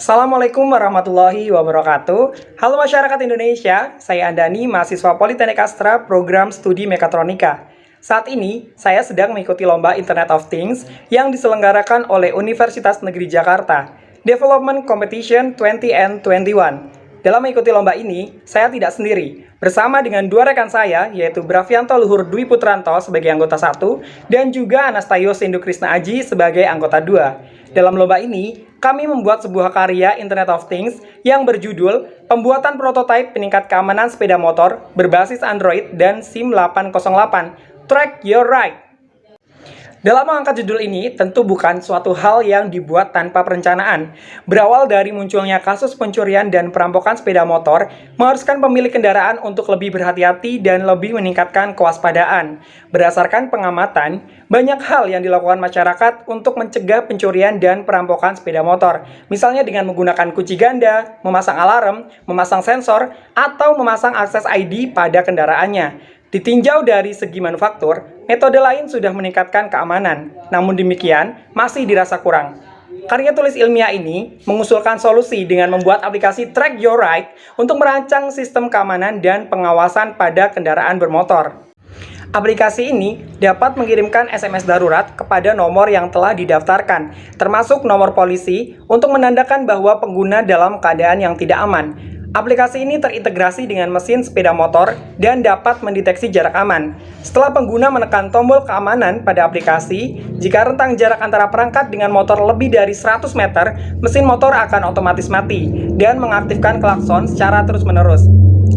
Assalamualaikum warahmatullahi wabarakatuh. Halo masyarakat Indonesia, saya Andani, mahasiswa Politeknik Astra, program studi Mekatronika. Saat ini, saya sedang mengikuti lomba Internet of Things yang diselenggarakan oleh Universitas Negeri Jakarta, Development Competition 2021. Dalam mengikuti lomba ini, saya tidak sendiri, bersama dengan dua rekan saya, yaitu Bravianto Luhur Dwi Putranto sebagai anggota 1, dan juga Anastayo Sindu Krisna Aji sebagai anggota 2. Dalam lomba ini, kami membuat sebuah karya Internet of Things yang berjudul Pembuatan Prototipe Peningkat Keamanan Sepeda Motor berbasis Android dan SIM 808, Track Your Ride. Dalam mengangkat judul ini, tentu bukan suatu hal yang dibuat tanpa perencanaan. Berawal dari munculnya kasus pencurian dan perampokan sepeda motor, mengharuskan pemilik kendaraan untuk lebih berhati-hati dan lebih meningkatkan kewaspadaan. Berdasarkan pengamatan, banyak hal yang dilakukan masyarakat untuk mencegah pencurian dan perampokan sepeda motor. Misalnya dengan menggunakan kunci ganda, memasang alarm, memasang sensor, atau memasang akses ID pada kendaraannya. Ditinjau dari segi manufaktur, metode lain sudah meningkatkan keamanan, namun demikian masih dirasa kurang. Karya tulis ilmiah ini mengusulkan solusi dengan membuat aplikasi Track Your Ride untuk merancang sistem keamanan dan pengawasan pada kendaraan bermotor. Aplikasi ini dapat mengirimkan SMS darurat kepada nomor yang telah didaftarkan, termasuk nomor polisi, untuk menandakan bahwa pengguna dalam keadaan yang tidak aman. Aplikasi ini terintegrasi dengan mesin sepeda motor dan dapat mendeteksi jarak aman. Setelah pengguna menekan tombol keamanan pada aplikasi, jika rentang jarak antara perangkat dengan motor lebih dari 100 meter, mesin motor akan otomatis mati dan mengaktifkan klakson secara terus-menerus.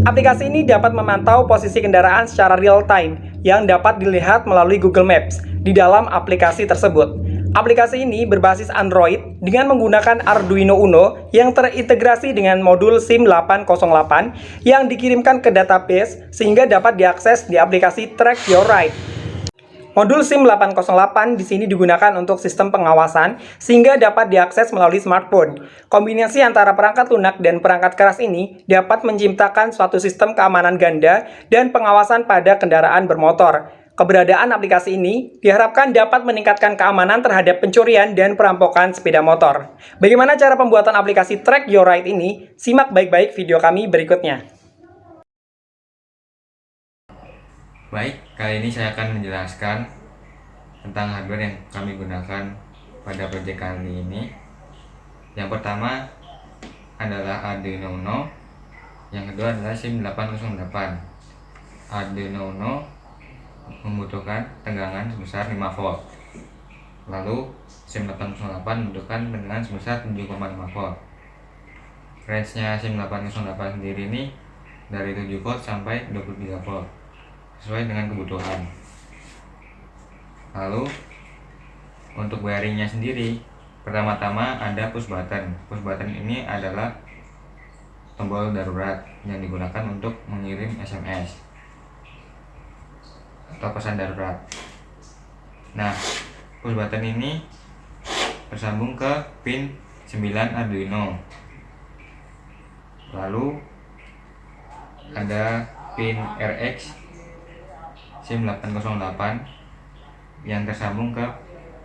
Aplikasi ini dapat memantau posisi kendaraan secara real-time yang dapat dilihat melalui Google Maps di dalam aplikasi tersebut. Aplikasi ini berbasis Android dengan menggunakan Arduino Uno yang terintegrasi dengan modul SIM 808 yang dikirimkan ke database sehingga dapat diakses di aplikasi Track Your Ride. Modul SIM 808 di sini digunakan untuk sistem pengawasan sehingga dapat diakses melalui smartphone. Kombinasi antara perangkat lunak dan perangkat keras ini dapat menciptakan suatu sistem keamanan ganda dan pengawasan pada kendaraan bermotor. Keberadaan aplikasi ini diharapkan dapat meningkatkan keamanan terhadap pencurian dan perampokan sepeda motor. Bagaimana cara pembuatan aplikasi Track Your Ride ini? Simak baik-baik video kami berikutnya. Baik, kali ini saya akan menjelaskan tentang hardware yang kami gunakan pada proyek kali ini. Yang pertama adalah Arduino Uno, yang kedua adalah SIM 808. Arduino Uno membutuhkan tegangan sebesar 5 volt. Lalu SIM 808 membutuhkan tegangan sebesar 7,5 volt. Range-nya SIM 808 sendiri ini dari 7 volt sampai 23 volt sesuai dengan kebutuhan. Lalu untuk wiringnya sendiri, pertama-tama ada push button. Push button ini adalah tombol darurat yang digunakan untuk mengirim SMS atau pesan darurat. Nah, push button ini tersambung ke pin 9 Arduino. Lalu ada pin RX SIM 808 yang tersambung ke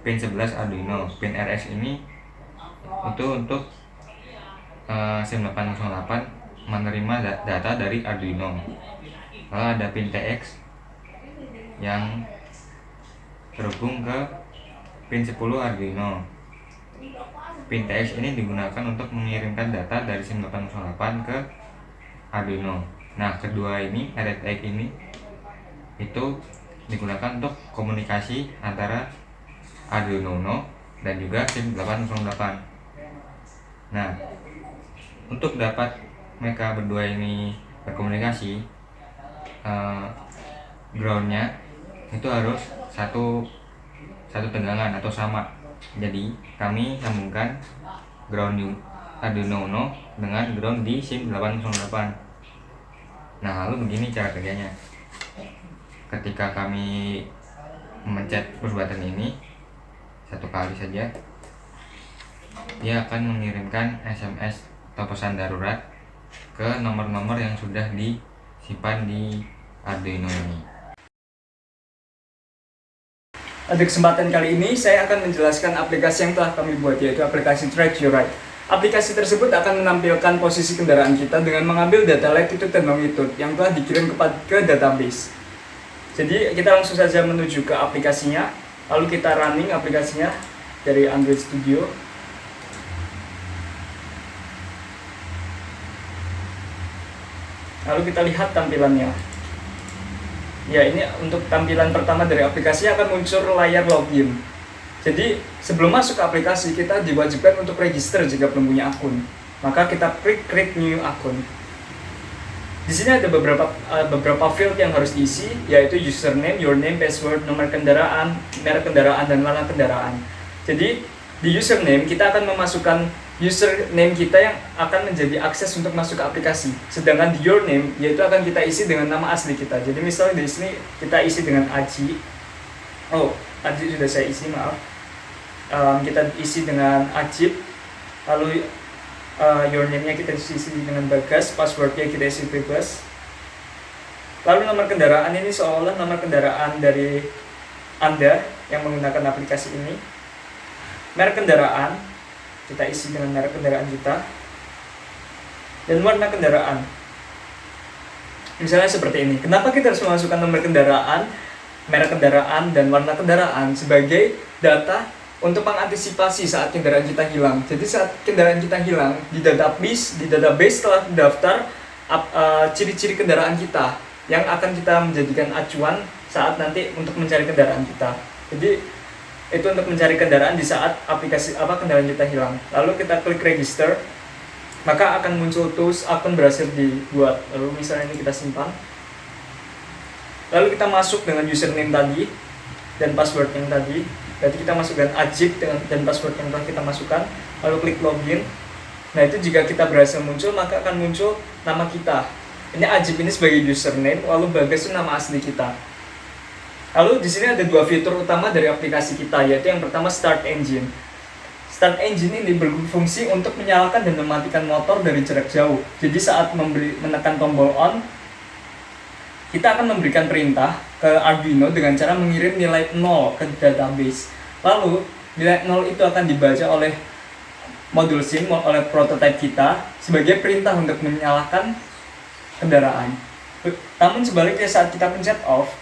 pin 11 Arduino. Pin RX ini itu untuk SIM 808 menerima data dari Arduino. Lalu ada pin TX yang terhubung ke pin 10 Arduino. Pin TX ini digunakan untuk mengirimkan data dari SIM 808 ke Arduino. Nah, kedua ini, RTX ini itu digunakan untuk komunikasi antara Arduino Uno dan juga SIM 808. Nah, untuk dapat mereka berdua ini berkomunikasi, groundnya itu harus satu tegangan atau sama. Jadi kami sambungkan ground Arduino Uno dengan ground di SIM 808. Nah, lalu begini cara kerjanya. Ketika kami memencet push button ini satu kali saja, dia akan mengirimkan SMS atau pesan darurat ke nomor-nomor yang sudah disimpan di Arduino ini. Pada kesempatan kali ini saya akan menjelaskan aplikasi yang telah kami buat, yaitu aplikasi Track Your Ride. Aplikasi tersebut akan menampilkan posisi kendaraan kita dengan mengambil data latitude dan longitude yang telah dikirim ke database. Jadi kita langsung saja menuju ke aplikasinya, lalu kita running aplikasinya dari Android Studio. Lalu kita lihat tampilannya. Ya, ini untuk tampilan pertama dari aplikasi akan muncul layar login. Jadi sebelum masuk ke aplikasi kita diwajibkan untuk register jika belum punya akun. Maka kita klik create new akun. Di sini ada beberapa field yang harus diisi, yaitu username, your name, password, nomor kendaraan, merek kendaraan, dan warna kendaraan. Jadi di username kita akan memasukkan username kita yang akan menjadi akses untuk masuk ke aplikasi. Sedangkan di your name yaitu akan kita isi dengan nama asli kita. Jadi misalnya di sini kita isi dengan Aji. Oh, Aji sudah saya isi, maaf. Kita isi dengan Ajib. Lalu your name-nya kita isi dengan Bagas, password-nya kita isi bebas. Lalu nomor kendaraan ini seolah nomor kendaraan dari Anda yang menggunakan aplikasi ini. Merek kendaraan kita isi dengan merek kendaraan kita, dan warna kendaraan. Misalnya seperti ini. Kenapa kita harus memasukkan nomor kendaraan, merek kendaraan, dan warna kendaraan sebagai data untuk mengantisipasi saat kendaraan kita hilang. Jadi saat kendaraan kita hilang, di database telah terdaftar ciri-ciri kendaraan kita yang akan kita menjadikan acuan saat nanti untuk mencari kendaraan kita. Jadi itu untuk mencari kendaraan di saat kendaraan kita hilang. Lalu kita klik register, maka akan muncul tools akun berhasil dibuat. Lalu misalnya ini kita simpan. Lalu kita masuk dengan username tadi dan password yang tadi. Berarti kita masukkan Ajib dan password yang telah kita masukkan. Lalu klik login. Nah, itu jika kita berhasil muncul, maka akan muncul nama kita. Ini Ajib ini sebagai username, lalu Bagas itu nama asli kita. Lalu di sini ada dua fitur utama dari aplikasi kita, yaitu yang pertama Start Engine. Start Engine ini berfungsi untuk menyalakan dan mematikan motor dari jarak jauh. Jadi saat menekan tombol on, kita akan memberikan perintah ke Arduino dengan cara mengirim nilai 0 ke database. Lalu nilai 0 itu akan dibaca oleh modul SIM, oleh prototipe kita sebagai perintah untuk menyalakan kendaraan. Namun sebaliknya saat kita pencet off,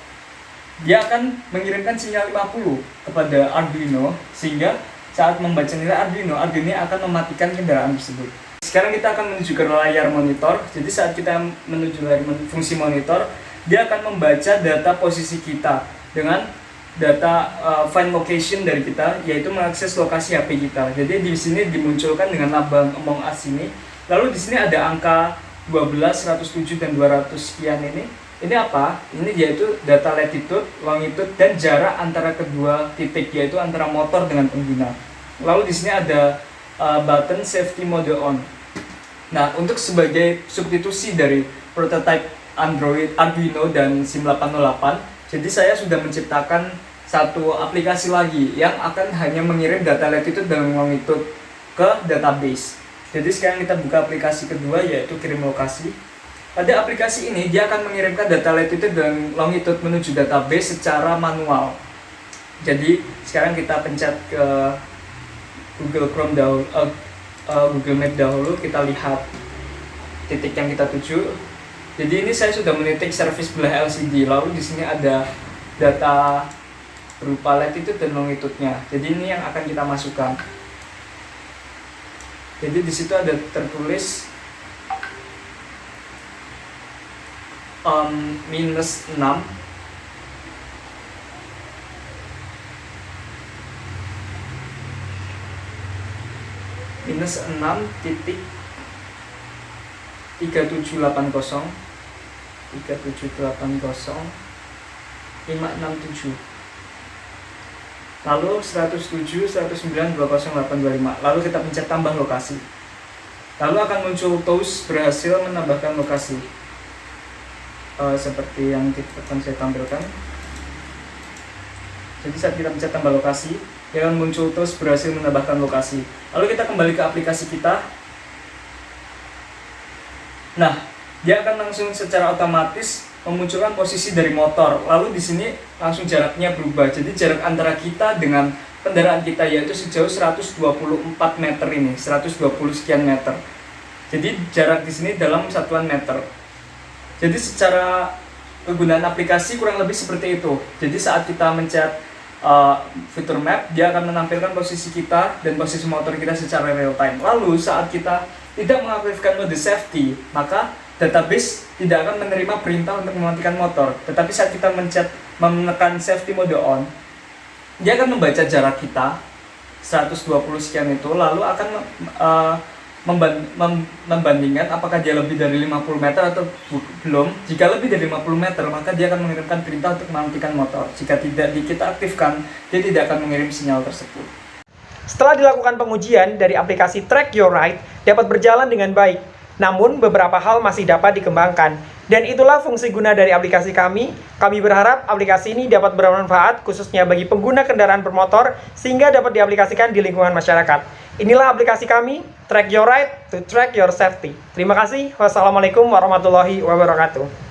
dia akan mengirimkan sinyal 50 kepada Arduino, sehingga saat membaca nilai Arduino akan mematikan kendaraan tersebut. Sekarang kita akan menuju ke layar monitor. Jadi saat kita menuju layar fungsi monitor, dia akan membaca data posisi kita dengan data find location dari kita, yaitu mengakses lokasi HP kita. Jadi di sini dimunculkan dengan lambang Among Us ini. Lalu di sini ada angka 12, 107 dan 200 sekian ini. Ini apa? Ini yaitu data latitude, longitude, dan jarak antara kedua titik, yaitu antara motor dengan pengguna. Lalu di sini ada button safety mode on. Nah, untuk sebagai substitusi dari prototype Arduino dan SIM808, jadi saya sudah menciptakan satu aplikasi lagi yang akan hanya mengirim data latitude dan longitude ke database. Jadi sekarang kita buka aplikasi kedua, yaitu kirim lokasi. Pada aplikasi ini dia akan mengirimkan data latitude dan longitude menuju database secara manual. Jadi sekarang kita pencet ke Google Chrome dahulu, Google Map dahulu, kita lihat titik yang kita tuju. Jadi ini saya sudah menitik servis belah LCD. Lalu di sini ada data berupa latitude dan longitude-nya. Jadi ini yang akan kita masukkan. Jadi di situ ada tertulis -6. -6 titik 3780 567. Lalu 107 109 20825. Lalu kita pencet tambah lokasi. Lalu akan muncul tools berhasil menambahkan lokasi. Seperti yang akan saya tampilkan. Jadi saat kita pencet tambah lokasi, dia akan muncul tools berhasil menambahkan lokasi. Lalu kita kembali ke aplikasi kita. Nah, dia akan langsung secara otomatis memunculkan posisi dari motor. Lalu di sini langsung jaraknya berubah. Jadi jarak antara kita dengan kendaraan kita, yaitu sejauh 124 meter ini, 120 sekian meter. Jadi jarak di sini dalam satuan meter. Jadi secara kegunaan aplikasi kurang lebih seperti itu. Jadi saat kita mencet fitur map, dia akan menampilkan posisi kita dan posisi motor kita secara real time. Lalu saat kita tidak mengaktifkan mode safety, maka database tidak akan menerima perintah untuk mematikan motor. Tetapi saat kita menekan safety mode on, dia akan membaca jarak kita 120 sekian itu, lalu akan membandingkan apakah dia lebih dari 50 meter atau belum. Jika lebih dari 50 meter, maka dia akan mengirimkan perintah untuk mematikan motor. Jika tidak kita aktifkan, dia tidak akan mengirim sinyal tersebut. Setelah dilakukan pengujian dari aplikasi Track Your Ride dapat berjalan dengan baik. Namun beberapa hal masih dapat dikembangkan. Dan itulah fungsi guna dari aplikasi kami. Kami berharap aplikasi ini dapat bermanfaat khususnya bagi pengguna kendaraan bermotor sehingga dapat diaplikasikan di lingkungan masyarakat. Inilah aplikasi kami, Track Your Ride to Track Your Safety. Terima kasih. Wassalamualaikum warahmatullahi wabarakatuh.